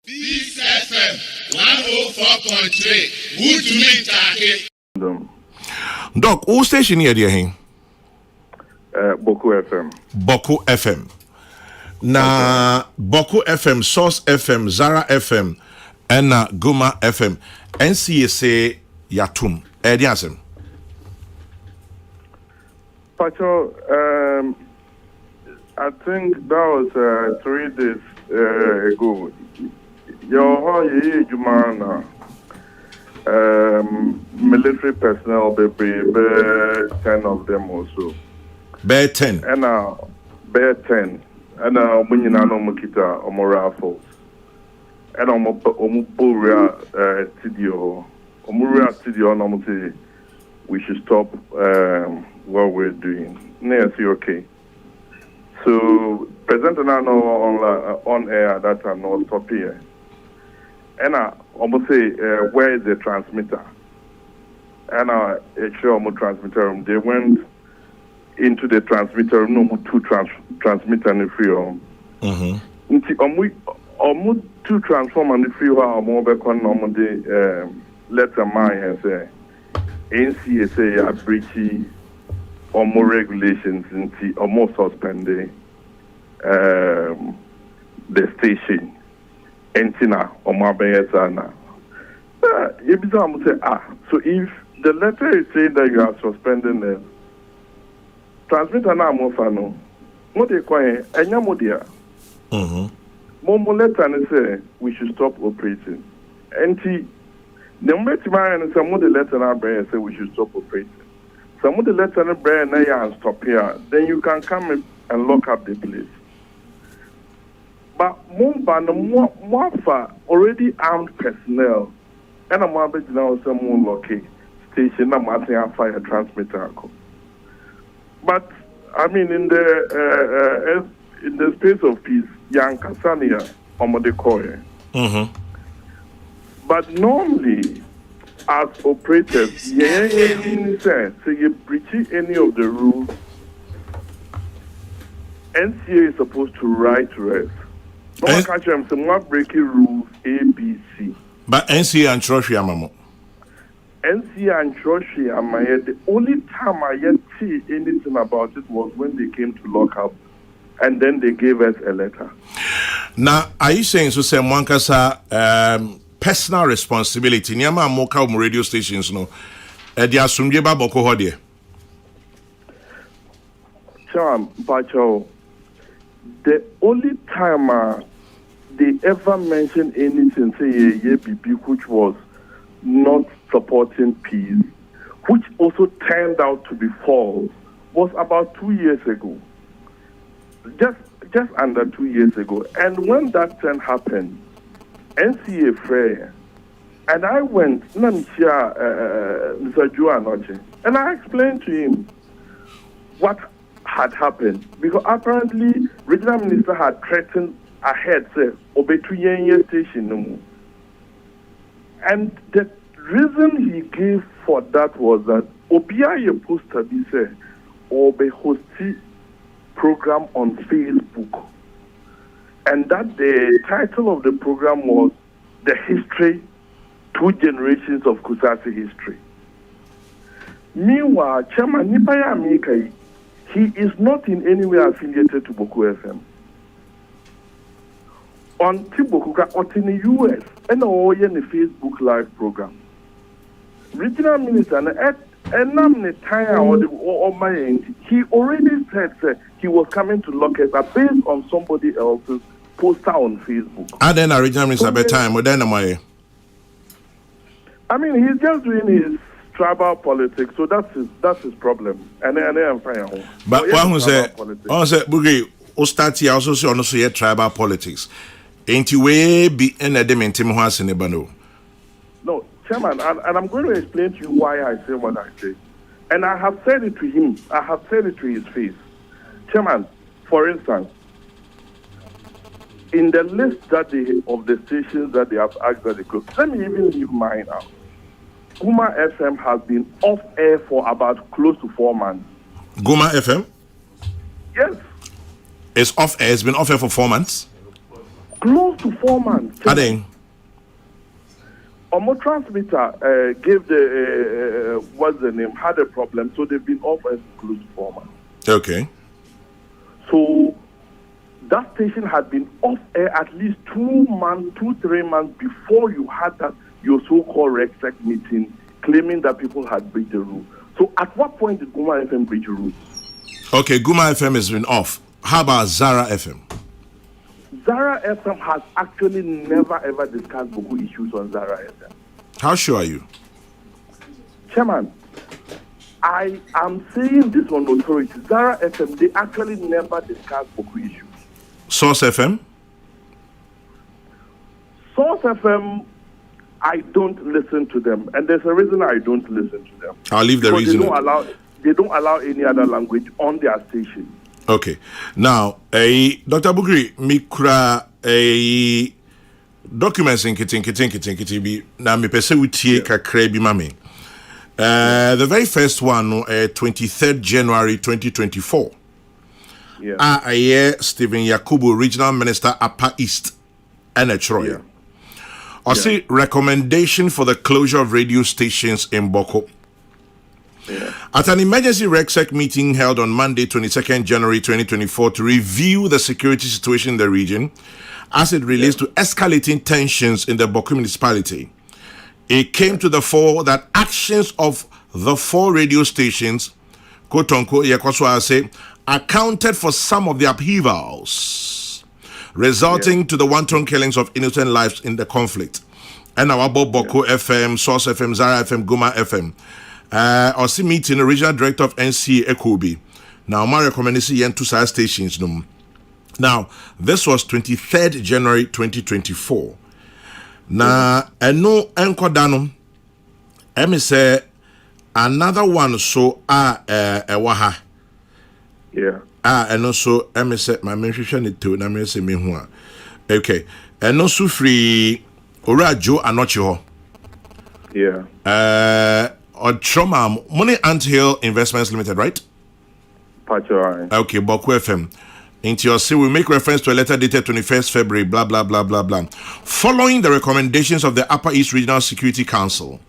Peace FM 104.3. Good to meet you. Doc, who station here, dear? Bawku FM. Bawku FM. Na Bawku FM, Source FM, Zara FM, and Guma FM. NCSA Yatum. Ediasem. Pacho, I think that was 3 days ago. Your Jumana, military personnel, be 10 of them also. Bear 10. And bear 10. And when you know Mukita or rifles. And Omuria Tidio. Omuria Tidio, normally we should stop what we're doing. Yes, you okay? So, President Nano on air at that time, no stop here. And I almost say, where is the transmitter? And I show my transmitter room. They went into the transmitter room, no two transmitter in the free room. Two transformer in the free room, more back on normally letter mine and say NCSA are breaching or more regulations or more suspending the station. Entina or Mabayasana. So if the letter is saying that you are suspending the transmitter now more fano, what they call it, and Yamodia. Momo letter and say we should stop operating. And the Metima and some of the letter and brand say we should stop operating. Some of the letter and brand and stop here, then you can come and lock up the place. But Mumba already armed personnel, and I'm about to now some more lucky station. I'm asking a fire transmitter. But I mean, in the space of peace, young Kasania Omodekoye. But normally, as operators, so you breach any of the rules, NCA is supposed to write rest. No catch them some breaking rules A, B, C. But NCA and Troshia Mamo. NCA and Troshia, the only time I yet see anything about it was when they came to lock up, and then they gave us a letter. Now, are you saying so? Say Mwankasa personal responsibility. Nyama moka radio stations no. They assume you Bawku hodie. Cham, Pacho. The only time they ever mentioned anything, say APP, which was not supporting peace, which also turned out to be false, was about 2 years ago. Just under 2 years ago. And when that thing happened, NCA Frey, and I went, Mr. Joanoche, and I explained to him what had happened, because apparently regional minister had threatened ahead, say, Obetuyenye station no more. And the reason he gave for that was that Obiaye poster be say Obe hosti program on Facebook, and that the title of the program was The History, 2 Generations of Kusasi History. Meanwhile, Chairman Nipaya Amikai, he is not in any way affiliated to Bawku FM. On Tibokuka, or in the US, and all in the Facebook Live program. Regional Minister, he already said he was coming to lock us up based on somebody else's poster on Facebook. And then original Minister by time, but then I mean, he's just doing his tribal politics, so that's his problem. And I'm fine. But one who said, Bugi, Ostati also say on also tribal politics. Ain't you way be in a dementim house in the bando? No, Chairman, and I'm going to explain to you why I say what I say. And I have said it to him. I have said it to his face. Chairman, for instance, in the list that of the stations that they have asked that they close, let me even leave mine out. Guma FM has been off air for about close to 4 months. Guma FM? Yes. It's off air. It's been off air for 4 months. Close to 4 months. Adding. Omo transmitter gave the what's the name, had a problem, so they've been off as close to 4 months. Okay. So that station had been off air at least 3 months before you had that your so-called RECSEC meeting claiming that people had breached the rule. So at what point did Guma FM breach the rule? Okay, Guma FM has been off. How about Zara FM? Zara FM has actually never ever discussed Bawku issues on Zara FM. How sure are you? Chairman, I am saying this on authority. Zara FM, they actually never discussed Bawku issues. Source FM? Source FM, I don't listen to them, and there's a reason I don't listen to them. I'll leave the reason. They don't allow any other language on their station. Okay. Now, Dr. Bugri, mikra documents in kiti bi na me pese utie kakra bi mame. The very first one, 23rd January 2024. Yeah. Stephen Yakubu, Regional Minister, Upper East, and Troy. Yeah. I see recommendation for the closure of radio stations in Bawku. Yeah. At an emergency RECSEC meeting held on Monday, 22nd January 2024, to review the security situation in the region as it relates to escalating tensions in the Bawku municipality, it came to the fore that actions of the 4 radio stations, quote unquote, accounted for some of the upheavals, resulting to the wanton killings of innocent lives in the conflict. And our Bawku FM, Source FM, Zara FM, Guma FM. Also meeting the regional director of NCA Ekobi. Now, my recommendation is two side stations. Now, this was 23rd January 2024. Now, no enkodano. I say another one so waha. Yeah. And also I say my mention it to na me say me ho. Okay. And also free Orajo Anochiho. Yeah. Or trauma Money Anthill Investments Limited, right? Okay, Bawku FM. Into your say we make reference to a letter dated 21st February, blah blah blah blah blah. Following the recommendations of the Upper East Regional Security Council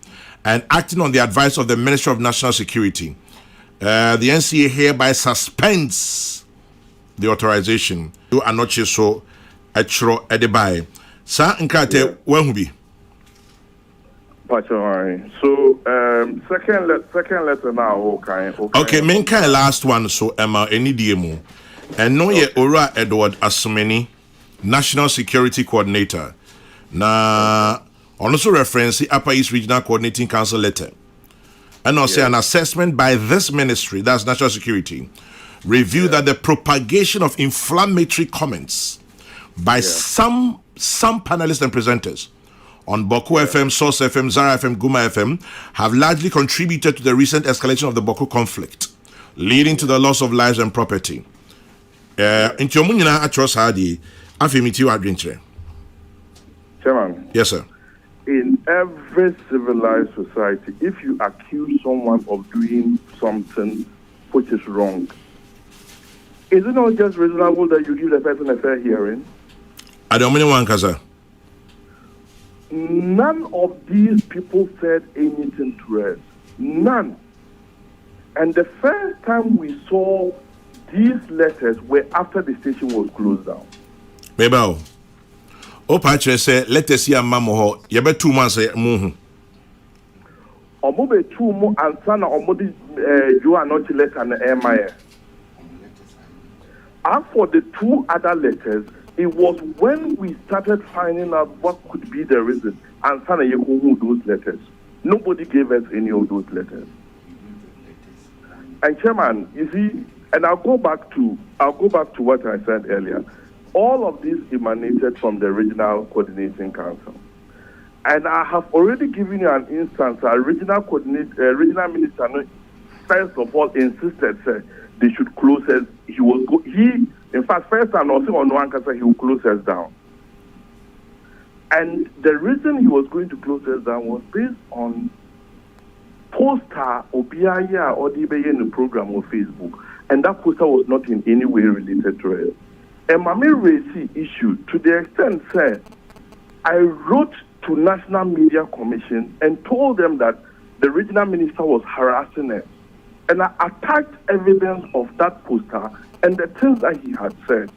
and acting on the advice of the Ministry of National Security, the NCA hereby suspends the authorization to anoche so etro edibai. Sa nkate wenhubi. So second letter now okay, main kind last one so Emma any demo. And no ye Ora Edward Asumeni, National Security Coordinator. Na also reference the Upper East Regional Coordinating Council letter. And also an assessment by this ministry, that's National Security, reviewed that the propagation of inflammatory comments by some panelists and presenters on Bawku FM, Source FM, Zara FM, Guma FM have largely contributed to the recent escalation of the Bawku conflict, leading to the loss of lives and property. Into Munina Atros Hadi, Afimiti Adventure. Chairman. Yes, sir. In every civilized society, if you accuse someone of doing something which is wrong, is it not just reasonable that you give the person a fair hearing? I don't mean one, Kaza. None of these people said anything to us. None. And the first time we saw these letters were after the station was closed down. Bebao. Opache say let us see a mamo. You be 2 months muhu. Omo be 2 months and sana omo di you are not letter and MIA. As for the 2 other letters, it was when we started finding out what could be the reason and sana yeku those letters. Nobody gave us any of those letters. And Chairman, you see, and I'll go back to what I said earlier. All of this emanated from the Regional Coordinating Council. And I have already given you an instance. Our regional minister, first of all, insisted that they should close us. In fact, first time also on one case, he will close us down. And the reason he was going to close us down was based on poster or the program on Facebook. And that poster was not in any way related to it. And Mami raised the issue to the extent said, I wrote to National Media Commission and told them that the regional minister was harassing us. And I attached evidence of that poster and the things that he had said.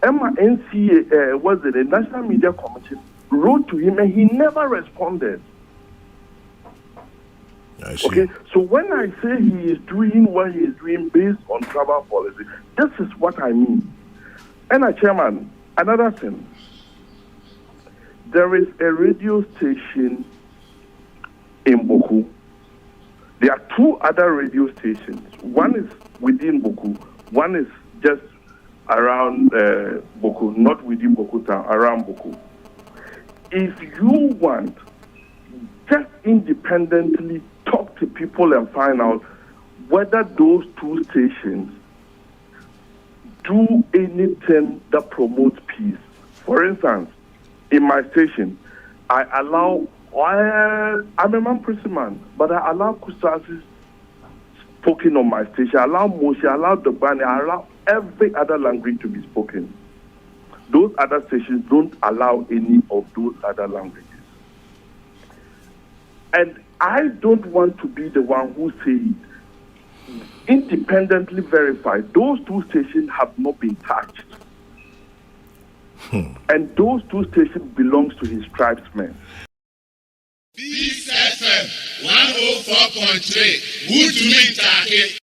Emma NCA, was it the National Media Commission, wrote to him and he never responded. I see. Okay, so when I say he is doing what he is doing based on travel policy, this is what I mean. And Chairman, another thing, there is a radio station in Bawku. There are two other radio stations. One is within Bawku, one is just around Bawku, not within Bawku town, around Bawku. If you want, just independently talk to people and find out whether those two stations do anything that promotes peace. For instance, in my station, I'm a man-prison man, but I allow Kusasi spoken on my station. I allow Moshi, I allow Dobani, I allow every other language to be spoken. Those other stations don't allow any of those other languages. And I don't want to be the one who says independently verified. Those two stations have not been touched. And those two stations belongs to his tribesmen. Peace FM 104.3. Good to meet you.